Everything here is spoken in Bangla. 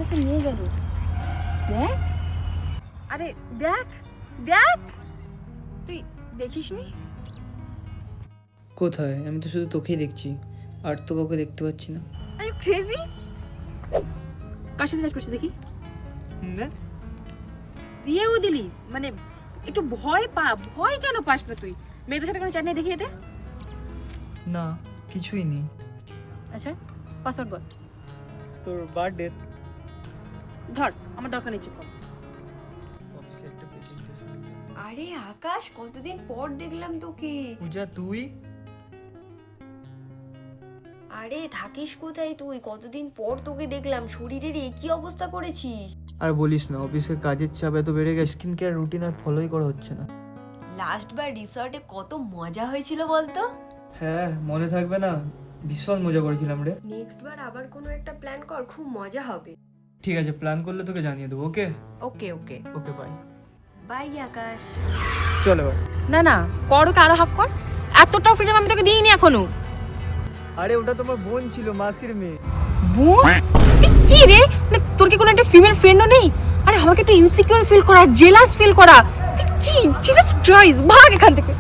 একটা নিয়ে গেল। দেখ, আরে দেখ দেখ, তুই দেখিসনি? কোথায়? আমি তো শুধু তোকেই দেখছি, আর তো কাউকে দেখতে পাচ্ছি না। Are you crazy? কার সাথে চ্যাট করছিস দেখি? দিয়েও দিলি, মানে একটু ভয় পা। ভয় কেন পাস না তুই? মেয়েদের সাথে কোনো চ্যাট নেই দেখিয়ে দে। না, কিছুই নেই। আচ্ছা, পাসওয়ার্ড বল। তোর বার্থডে। ধর, আমার দরকার নেই, চুপ কর। অফিসে একটা প্রেজেন্টেশন। আরে আকাশ, কতদিন পর দেখলাম তোকে। পূজা তুই? আরে থাকিস কোথায় তুই? কতদিন পর তোকে দেখলাম, শরীরের কি অবস্থা করেছিস? আর বলিস না, অফিসের কাজের চাপ এত বেড়ে গেছে, স্কিন কেয়ার রুটিন আর ফলোই করা হচ্ছে না। লাস্ট বার রিসর্টে কত মজা হয়েছিল বলতো? হ্যাঁ, মনে থাকবে না? ভীষণ মজা করেছিলাম রে। নেক্সট বার আবার কোনো একটা প্ল্যান কর, খুব মজা হবে। ঠিক আছে, প্ল্যান করলে তোকে জানিয়ে দেবো। ওকে ওকে ওকে, ওকে, বাই। বাই আকাশ। চলো। না না, কর, ওকে আরো হাক কর। এতটা ফ্রিডম আমি তোকে দিইনি এখনো। আরে ওটা তোমার বোন ছিল, মাসির মেয়ে। বোন? কি রে, মানে তোর কি কোনো একটা ফিমেল ফ্রেন্ডও নেই? আরে আমাকে একটু ইনসিকিউর ফিল করা, জেলাস ফিল করা, তুই কি? জিসাস ক্রাইস্ট, ভাগ এখান থেকে।